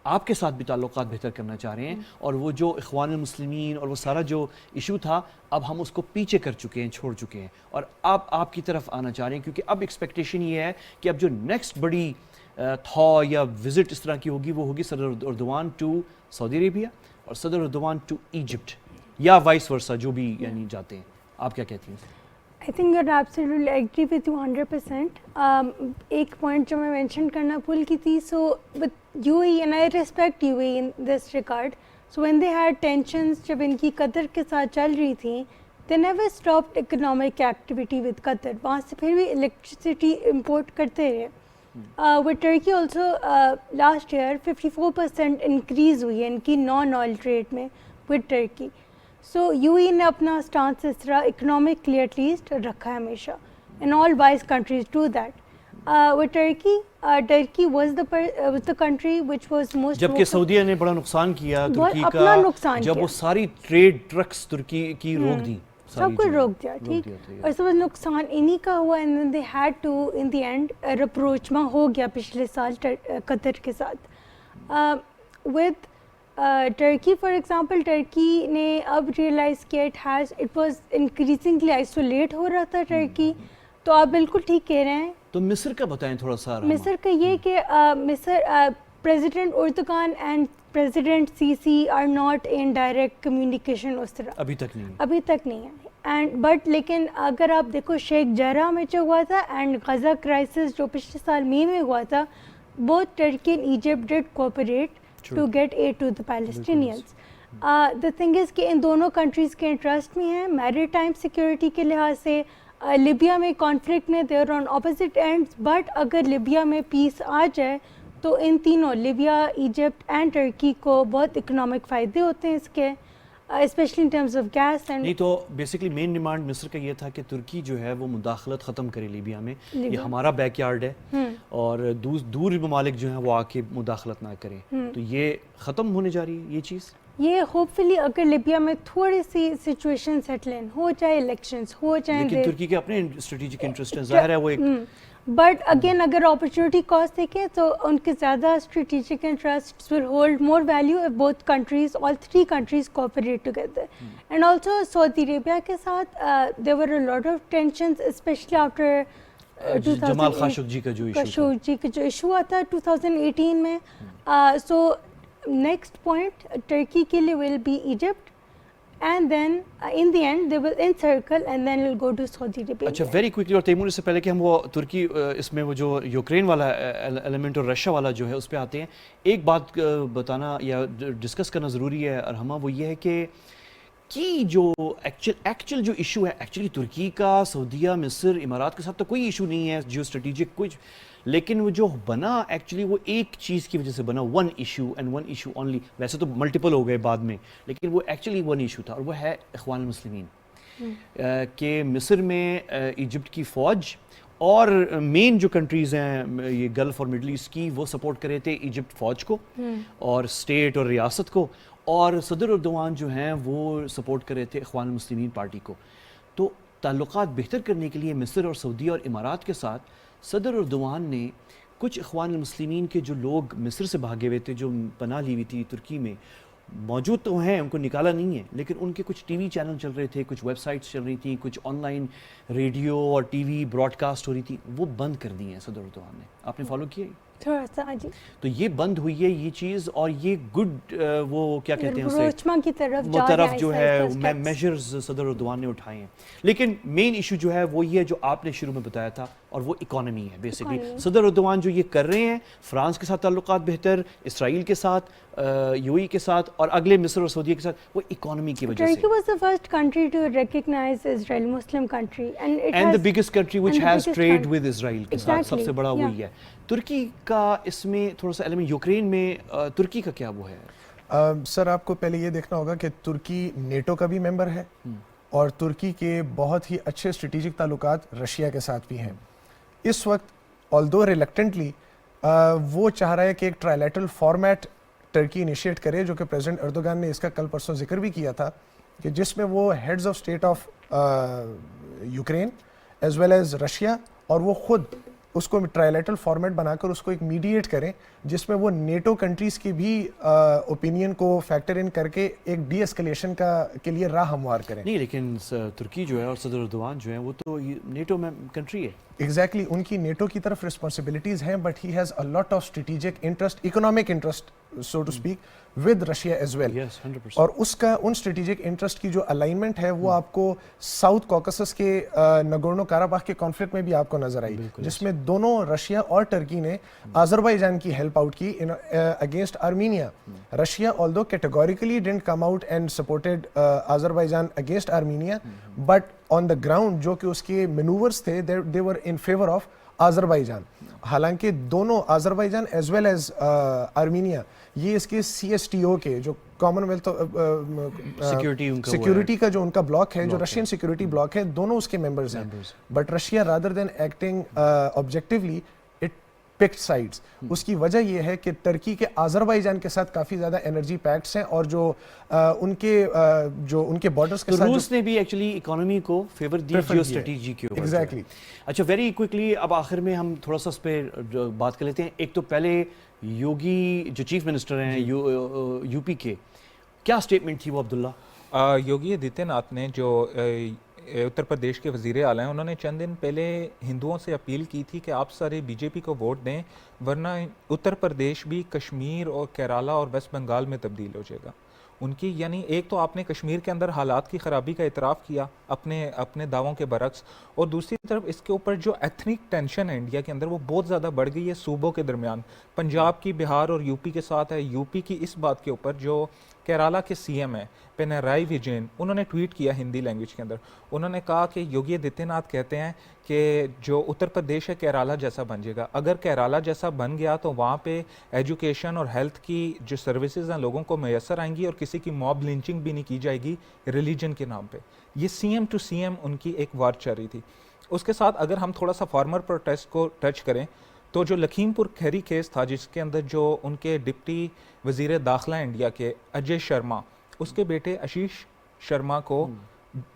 آپ کے ساتھ بھی تعلقات بہتر کرنا چاہ رہے ہیں, اور وہ جو اخوان المسلمین اور وہ سارا جو ایشو تھا اب ہم اس کو پیچھے کر چکے ہیں, چھوڑ چکے ہیں, اور اب آپ کی طرف آنا چاہ رہے ہیں, کیونکہ اب ایکسپیکٹیشن یہ ہے کہ اب جو نیکسٹ بڑی تھا یا وزٹ اس طرح کی ہوگی وہ ہوگی صدر اردوان ٹو سعودی عربیہ اور صدر اردوان ٹو ایجپٹ, یا وائس ورسا جو بھی یعنی جاتے ہیں. آپ کیا کہتی ہیں؟ I think you're absolutely agree with you 100%. ایک پوائنٹ جو میں مینشن کرنا بھول کی تھی, so with UAE and I respect UAE in this regard. So when they had tensions جب ان کی قطر کے ساتھ چل رہی تھیں, they never stopped economic activity with قطر. وہاں سے پھر بھی electricity import کرتے رہے. With Turkey also last year 54% increase ہوئی ہے ان کی non oil trade میں with Turkey. So UAE نے اپنا سٹانس اس طرح اکنامکلی ایٹ لیسٹ رکھا ہے ہمیشہ, and all wise countries do that. With Turkey was the country which was most, جبکہ سعودیہ نے بڑا نقصان کیا ترکی اپنا کا نقصان جب کیا, وہ ساری ٹریڈ ٹرکس ترکی کی روک دیں, سب کچھ روک دیا, ٹھیک, اور سب نقصان انہی کا ہوا, and then they had to in the end rapprochement ہو گیا پچھلے سال قطر کے ساتھ. With Turkey for example, Turkey نے اب ریئلائز کیا it was increasingly isolate ہو رہا تھا Turkey. تو آپ بالکل ٹھیک کہہ رہے ہیں. تو مصر کا بتائیں تھوڑا سا. مصر کا یہ کہ مصر president Erdogan and president Sisi are not in direct communication اس طرح ابھی تک نہیں ہے. اینڈ بٹ لیکن اگر آپ دیکھو شیخ جرہ میں جو ہوا تھا اینڈ غزہ کرائسس جو پچھلے سال مئی میں ہوا تھا, both Turkey and Egypt did cooperate to get aid to the Palestinians. The thing is کہ ان دونوں کنٹریز کے انٹرسٹ میں ہیں میری ٹائم سیکورٹی کے لحاظ سے. لیبیا میں کانفلکٹ میں دیر آن اپوزٹ اینڈس, بٹ اگر لیبیا میں پیس آ جائے تو ان تینوں لیبیا, ایجپٹ اینڈ ٹرکی کو بہت اکنامک فائدے ہوتے ہیں اس کے, especially in terms of gas. نہیں تو بیسکلی مین ڈیمانڈ مصر کا یہ تھا کہ ترکی جو ہے وہ مداخلت ختم کرے لیبیا میں, یہ ہمارا بیک یارڈ ہے اور دور ممالک جو ہیں وہ آ کے مداخلت نہ کریں. تو یہ ختم ہونے جا رہی ہے یہ چیز. یہ ہوپ فلی اگر لیبیا میں تھوڑی سی سچویشن سیٹل ہو جائے, الیکشنز ہو جائیں, لیکن ترکی کے اپنے اسٹریٹجک انٹرسٹ ہیں, ظاہر ہے وہ ایک بٹ اگین اگر اپرچونیٹی کاسٹ دیکھیں تو ان کے زیادہ strategic interest will hold more value of both countries all three countries cooperate together. And also سعودی عربیہ کے ساتھ there are a lot of tensions especially after Jamal Khashoggi کا جو ایشو ہوا تھا 2018 میں. سو نیکسٹ پوائنٹ ٹرکی کے لیے will be Egypt and then in the end they will encircle and then it will go to Saudi Arabia. اچھا very quickly, اور Timur اس سے پہلے کہ ہم وہ ترکی اس میں وہ جو یوکرین والا ایلیمنٹ اور رشیا والا جو ہے اس پہ آتے ہیں, ایک بات بتانا یا ڈسکس کرنا ضروری ہے ارحمہ, وہ یہ ہے کہ جو ایکچوئل جو ایشو ہے ایکچولی ترکی کا سعودیہ مصر امارات کے ساتھ تو کوئی ایشو نہیں ہے جیو اسٹریٹجک کچھ, لیکن وہ جو بنا ایکچولی وہ ایک چیز کی وجہ سے بنا, one issue and one issue only. ویسے تو ملٹیپل ہو گئے بعد میں, لیکن وہ ایکچولی ون ایشو تھا, اور وہ ہے اخوان المسلمین. کہ مصر میں ایجپٹ کی فوج اور مین جو کنٹریز ہیں یہ گلف اور مڈل ایسٹ کی, وہ سپورٹ کر رہے تھے ایجپٹ فوج کو اور اسٹیٹ اور ریاست کو, اور صدر اردوان جو ہیں وہ سپورٹ کر رہے تھے اخوان المسلمین پارٹی کو. تو تعلقات بہتر کرنے کے لیے مصر اور سعودیہ اور امارات کے ساتھ صدر اردوان نے کچھ اخوان المسلمین کے جو لوگ مصر سے بھاگے ہوئے تھے, جو پناہ لی ہوئی تھی ترکی میں, موجود تو ہیں, ان کو نکالا نہیں ہے, لیکن ان کے کچھ ٹی وی چینل چل رہے تھے, کچھ ویب سائٹس چل رہی تھیں, کچھ آن لائن ریڈیو اور ٹی وی براڈ کاسٹ ہو رہی تھی, وہ بند کر دی ہیں صدر اردوان نے. آپ نے فالو کیا تھوڑا سا جی, تو یہ بند ہوئی ہے یہ چیز, اور یہ گڈ وہ کیا کہتے ہیں روچما کی طرف وہ طرف جو ہے میجرز صدر اردوان نے اٹھائے ہیں. لیکن مین ایشو جو ہے وہ یہ جو آپ نے شروع میں بتایا تھا, اور وہ اکانومی ہے بیسکلی. صدر اردوان جو یہ کر رہے ہیں, فرانس کے ساتھ تعلقات بہتر, اسرائیل کے ساتھ, یو اے کے ساتھ, اور اگلے مصر اور سعودیہ کے ساتھ, وہ اکانومی کی وجہ سے. Turkey was the first country to recognize Israel, Muslim country, and it and has the biggest country which has trade with Israel کے ساتھ, سب سے بڑا وہی ہے. ترکی کا اس میں تھوڑا سا ایلیمنٹ, یوکرین میں ترکی کا کیا وہ ہے؟ سر آپ کو پہلے یہ دیکھنا ہوگا کہ ترکی نیٹو کا بھی ممبر ہے, اور ترکی کے بہت ہی اچھے اسٹریٹجک تعلقات رشیا کے ساتھ بھی ہیں. اس وقت although reluctantly وہ چاہ رہا ہے کہ ایک ٹرائلیٹرل فارمیٹ ٹرکی انیشیٹ کرے, جو کہ پریزیڈنٹ اردوغان نے اس کا کل پرسوں ذکر بھی کیا تھا, کہ جس میں وہ heads of state of Ukraine as well as Russia, اور وہ خود اس کو ٹرائلیٹرل فارمیٹ بنا کر اس کو ایک میڈیٹ کریں, جس میں وہ نیٹو کنٹریز کی بھی اوپینین کو فیکٹر ان کر کے ایک ڈی اسکلیشن کے لیے راہ ہموار کریں. نہیں, لیکن ترکی جو ہے اور صدر اردوان جو ہیں وہ تو نیٹو میں کنٹری ہے. ایگزیکٹلی, ان کی نیٹو کی طرف رسپانسبلٹیز ہیں, but he has a lot of strategic interest, economic interest so to speak, with Russia as well. اور اس کا ان اسٹریٹجک انٹرسٹ کی جو الائنمنٹ ہے وہ آپ کو ساؤتھ کوکسس کے نگورنو کاراباخ کے کانفلکٹ میں بھی آپ کو نظر آئی, جس میں دونوں رشیا اور ٹرکی نے آذربائیجان کی ہیلپ آؤٹ کی against Armenia. Russia although categorically didn't come out and supported Azerbaijan against Armenia, but on the ground جو کہ اس کے مینوورز تھے they were in favor of Azerbaijan. حالانکہ دونوں Azerbaijan as well as Armenia یہ اس کے سی ایس ٹی او کے جو کامن ویلتھ سیکیورٹی کا جو ان کا بلاک ہے, جو رشین سیکیورٹی بلاک ہے, دونوں اس کے ممبرز ہیں. But Russia rather than acting objectively it picked sides. اس کی وجہ یہ ہے کہ ترکی کے آذربائیجان کے ساتھ کافی زیادہ انرجی پیکٹس ہیں, اور جو ان کے بارڈرز کے ساتھ روس نے بھی ایکچولی اکانومی کو فیور دی جیو اسٹریٹجی کے اوپر. ایگزیکٹلی. اچھا ویری کوئکلی اب آخر میں ہم تھوڑا سا اس پہ بات کر لیتے ہیں. ایک تو پہلے یوگی جو چیف منسٹر ہیں یو پی کے, کیا اسٹیٹمنٹ تھی وہ عبداللہ؟ یوگی آدتیہ ناتھ نے جو اتر پردیش کے وزیر اعلیٰ ہیں, انہوں نے چند دن پہلے ہندوؤں سے اپیل کی تھی کہ آپ سارے بی جے پی کو ووٹ دیں, ورنہ اتر پردیش بھی کشمیر اور کیرالہ اور ویسٹ بنگال میں تبدیل ہو جائے گا. ان کی یعنی ایک تو آپ نے کشمیر کے اندر حالات کی خرابی کا اعتراف کیا اپنے دعووں کے برعکس, اور دوسری طرف اس کے اوپر جو ایتھنک ٹینشن ہے انڈیا کے اندر وہ بہت زیادہ بڑھ گئی ہے صوبوں کے درمیان. پنجاب کی, بہار اور یو پی کے ساتھ ہے. یو پی کی اس بات کے اوپر جو کیرالہ کے سی ایم ہیں پنرائی وجین, انہوں نے ٹویٹ کیا ہندی لینگویج کے اندر. انہوں نے کہا کہ یوگی آدتیہ ناتھ کہتے ہیں کہ جو اتر پردیش ہے کیرالہ جیسا بن جائے گا. اگر کیرالہ جیسا بن گیا تو وہاں پہ ایجوکیشن اور ہیلتھ کی جو سروسز ہیں لوگوں کو میسر آئیں گی, اور کسی کی موب لنچنگ بھی نہیں کی جائے گی ریلیجن کے نام پہ. یہ C M to C M ان کی ایک وار چل رہی تھی. اس کے ساتھ اگر ہم تھوڑا سا فارمر پروٹیسٹ کو ٹچ کریں تو جو لکھیم پور کھیری کیس تھا, جس کے اندر جو ان کے ڈپٹی وزیر داخلہ انڈیا کے اجے شرما, اس کے بیٹے آشیش شرما کو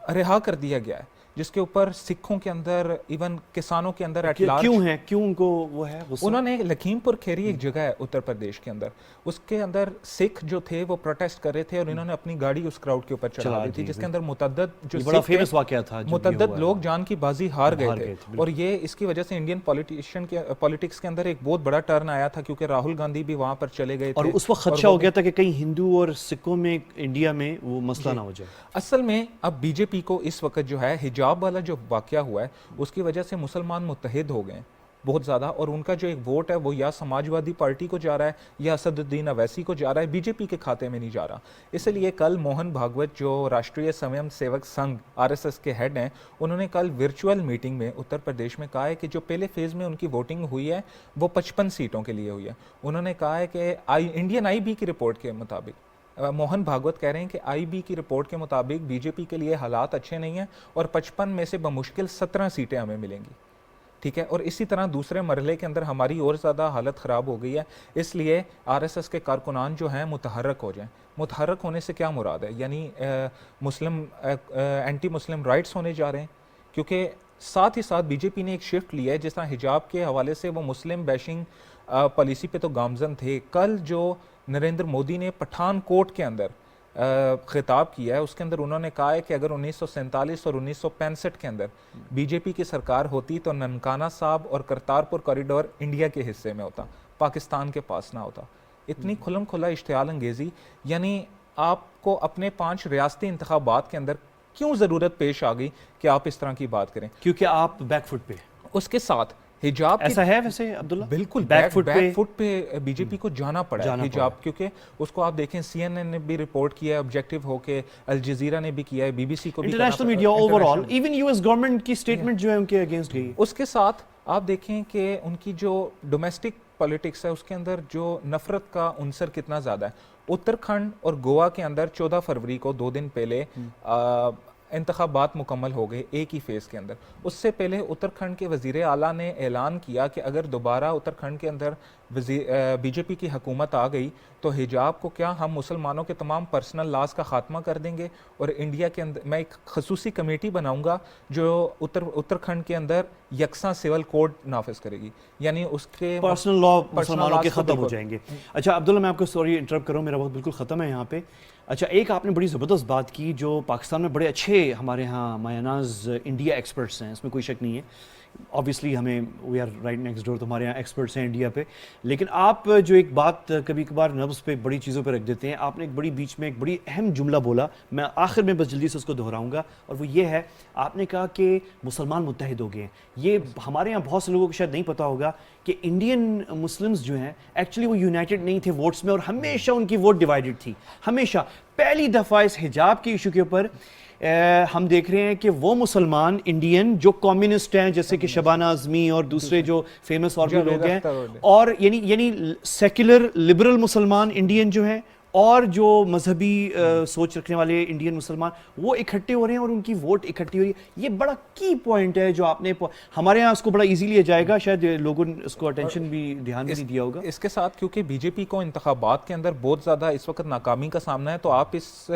رہا کر دیا گیا ہے. جس کے اوپر سکھوں کے اندر ایون کسانوں کے اندر ایٹ لارج کیوں ہے، کیوں ان کو وہ ہے غصہ؟ انہوں نے لکھیم پور کھیری ایک جگہ ہے اتر پردیش کے اندر، اس کے اندر سکھ جو تھے وہ پروٹیسٹ کر رہے تھے اور انہوں نے اپنی گاڑی اس کراؤڈ کے اوپر چڑھا دی تھی، جس کے اندر متعدد جو بڑا سکھ تھے، فیمس واقعہ تھا، متعدد لوگ جان کی بازی ہار گئے تھے، اور یہ اس کی وجہ سے انڈین پولیٹکس کے اندر ایک بہت بڑا ٹرن آیا تھا، کیونکہ راہل گاندھی بھی وہاں پر چلے گئے تھے، اور اس وقت خدشہ ہو گیا تھا کہ کہیں ہندو اور سکھوں میں انڈیا میں وہ مسئلہ نہ ہو جائے۔ اصل میں اب بی جے پی کو اس وقت جو ہے حجاب والا جو واقعہ ہوا ہے اس کی وجہ سے مسلمان متحد ہو گئے ہیں بہت زیادہ، اور ان کا جو ایک ووٹ ہے وہ یا سماج وادی پارٹی کو جا رہا ہے یا اسد الدین اویسی کو جا رہا ہے، بی جے پی کے کھاتے میں نہیں جا رہا۔ اس لیے کل موہن بھاگوت جو Rashtriya swim civic Singh RSS کے ہیڈ ہیں، انہوں نے کل ورچوئل میٹنگ میں اتر پردیش میں کہا ہے کہ جو پہلے فیز میں ان کی ووٹنگ ہوئی ہے وہ 55 سیٹوں کے لیے ہوئی ہے۔ انہوں نے کہا ہے کہ انڈین IB کی رپورٹ کے مطابق، موہن بھاگوت کہہ رہے ہیں کہ IB کی رپورٹ کے مطابق بی جے پی کے لیے حالات اچھے نہیں ہیں اور 55 میں سے بمشکل 17 سیٹیں ہمیں ملیں گی، ٹھیک ہے، اور اسی طرح دوسرے مرحلے کے اندر ہماری اور زیادہ حالت خراب ہو گئی ہے، اس لیے RSS کے کارکنان جو ہیں متحرک ہو جائیں۔ متحرک ہونے سے کیا مراد ہے؟ یعنی مسلم اینٹی مسلم رائٹس ہونے جا رہے ہیں، کیونکہ ساتھ ہی ساتھ بی جے پی نے ایک شفٹ لیا ہے، جس طرح حجاب کے حوالے سے وہ مسلم بیشنگ پالیسی پہ تو گامزن تھے، کل جو نریندر مودی نے پٹھان کوٹ کے اندر خطاب کیا ہے اس کے اندر انہوں نے کہا ہے کہ اگر 1947 اور 1965 کے اندر بی جے پی کی سرکار ہوتی تو ننکانہ صاحب اور کرتارپور کوریڈور انڈیا کے حصے میں ہوتا، پاکستان کے پاس نہ ہوتا۔ اتنی کھلم کھلا اشتعال انگیزی، یعنی آپ کو اپنے 5 ریاستی انتخابات کے اندر کیوں ضرورت پیش آ گئی کہ آپ اس طرح کی بات کریں؟ کیونکہ آپ بیک فٹ پہ، اس کے ساتھ حجاب ایسا ہے ویسے عبداللہ؟ بالکل بیک فٹ پہ بی جے پی کو جانا پڑا ہے حجاب، کیونکہ اس کو آپ دیکھیں CNN نے بھی رپورٹ کیا ہے آبجیکٹو ہو کے، الجزیرہ نے بھی کیا ہے، BBC کو بھی، international media over all, even US government کی سٹیٹمنٹ جو ہے ان کے اگینسٹ گئی۔ اس کے ساتھ آپ دیکھیں کہ ان کی جو ڈومیسٹک پولیٹکس ہے اس کے اندر جو نفرت کا عنصر کتنا زیادہ ہے۔ اتراکھنڈ اور گوا کے اندر 14 فروری کو 2 دن پہلے انتخابات مکمل ہو گئے ایک ہی فیز کے اندر۔ اس سے پہلے اتراکھنڈ کے وزیر اعلیٰ نے اعلان کیا کہ اگر دوبارہ اتراکھنڈ کے اندر بی جے پی کی حکومت آ گئی تو حجاب کو کیا ہم مسلمانوں کے تمام پرسنل لاز کا خاتمہ کر دیں گے، اور انڈیا کے اندر میں ایک خصوصی کمیٹی بناؤں گا جو اتراکھنڈ کے اندر یکساں سول کوڈ نافذ کرے گی، یعنی اس کے پرسنل لا مسلمانوں کے ختم ہو جائیں گے۔ اچھا عبداللہ، میں آپ کو سوری انٹرپٹ کروں، میرا وقت بالکل ختم ہے یہاں پہ۔ اچھا، ایک آپ نے بڑی زبردست بات کی، جو پاکستان میں بڑے اچھے ہمارے ہاں مایاناز انڈیا ایکسپرٹس ہیں، اس میں کوئی شک نہیں ہے، obviously ہمیں we are right next door, تو ہمارے یہاں ایکسپرٹس ہیں انڈیا پہ، لیکن آپ جو ایک بات کبھی کبھار نبض پہ بڑی چیزوں پہ رکھ دیتے ہیں، آپ نے ایک بڑی بیچ میں ایک بڑی اہم جملہ بولا، میں آخر میں بس جلدی سے اس کو دہراؤں گا، اور وہ یہ ہے، آپ نے کہا کہ مسلمان متحد ہو گئے ہیں۔ یہ ہمارے یہاں بہت سے لوگوں کو شاید نہیں پتا ہوگا کہ انڈین مسلمز جو ہیں ایکچولی وہ یونائٹڈ نہیں تھے ووٹس میں، اور ہمیشہ ان کی ووٹ ڈیوائیڈڈ تھی، ہمیشہ۔ پہلی دفعہ اس حجاب کے ایشو کے اوپر ہم دیکھ رہے ہیں کہ وہ مسلمان انڈین جو کمیونسٹ ہیں، جیسے کہ شبانہ اعظمی اور دوسرے جو فیمس اور بھی لوگ ہیں، اور یعنی سیکولر لبرل مسلمان انڈین جو ہیں، اور جو مذہبی سوچ رکھنے والے انڈین مسلمان، وہ اکٹھے ہو رہے ہیں اور ان کی ووٹ اکٹھی ہو رہی ہے۔ یہ بڑا کی پوائنٹ ہے جو آپ نے، ہمارے ہاں اس کو بڑا ایزی لیا جائے گا، شاید لوگوں نے اس کو اٹینشن بھی دھیان بھی نہیں دیا ہوگا۔ اس کے ساتھ کیونکہ بی جے پی کو انتخابات کے اندر بہت زیادہ اس وقت ناکامی کا سامنا ہے، تو آپ اس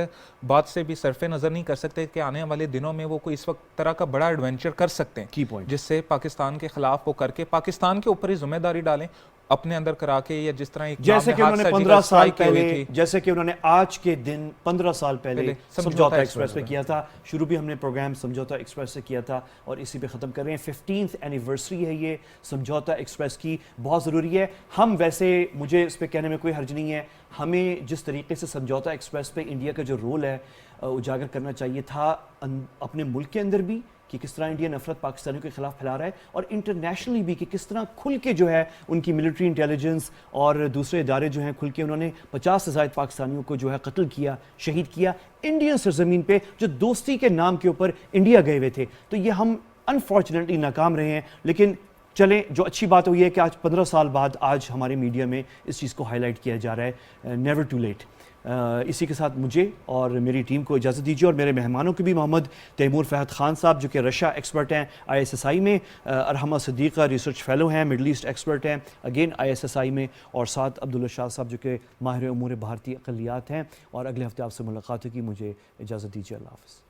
بات سے بھی صرف نظر نہیں کر سکتے کہ آنے والے دنوں میں وہ کوئی اس وقت طرح کا بڑا ایڈونچر کر سکتے ہیں، کی پوائنٹ، جس سے پاکستان کے خلاف وہ کر کے پاکستان کے اوپر ہی ذمہ داری ڈالیں اپنے اندر کرا کے، یا جس طرح ایک جیسے کہ انہوں نے 15 سال پہلے، جیسے کہ انہوں نے آج کے دن 15 سال پہلے سمجھوتا ایکسپریس پہ کیا تھا۔ شروع بھی ہم نے پروگرام سمجھوتا ایکسپریس سے کیا تھا اور اسی پہ ختم کر رہے ہیں۔ 15th اینیورسری ہے یہ سمجھوتا ایکسپریس کی، بہت ضروری ہے۔ ہم ویسے، مجھے اس پہ کہنے میں کوئی حرج نہیں ہے، ہمیں جس طریقے سے سمجھوتا ایکسپریس پہ انڈیا کا جو رول ہے اجاگر کرنا چاہیے تھا اپنے ملک کے اندر بھی، کہ کس طرح انڈیا نفرت پاکستانیوں کے خلاف پھیلا رہا ہے، اور انٹرنیشنلی بھی کہ کس طرح کھل کے جو ہے ان کی ملٹری انٹیلیجنس اور دوسرے ادارے جو ہیں کھل کے انہوں نے 50 سے زائد پاکستانیوں کو جو ہے قتل کیا، شہید کیا انڈین سرزمین پہ، جو دوستی کے نام کے اوپر انڈیا گئے ہوئے تھے۔ تو یہ ہم انفارچونیٹلی ناکام رہے ہیں، لیکن چلیں، جو اچھی بات ہوئی ہے کہ آج 15 سال بعد آج ہمارے میڈیا میں اس چیز کو ہائی لائٹ کیا جا رہا ہے، نیور ٹو لیٹ۔ اسی کے ساتھ مجھے اور میری ٹیم کو اجازت دیجیے، اور میرے مہمانوں کو بھی، محمد تیمور فہد خان صاحب جو کہ رشیا ایکسپرٹ ہیں ISSI میں، ارحمہ صدیقہ ریسرچ فیلو ہیں، مڈل ایسٹ ایکسپرٹ ہیں اگین ISSI میں، اور ساتھ عبداللہ شاہ صاحب جو کہ ماہر امور بھارتی اقلیات ہیں، اور اگلے ہفتے آپ سے ملاقات ہوگی۔ مجھے اجازت دیجیے، اللہ حافظ۔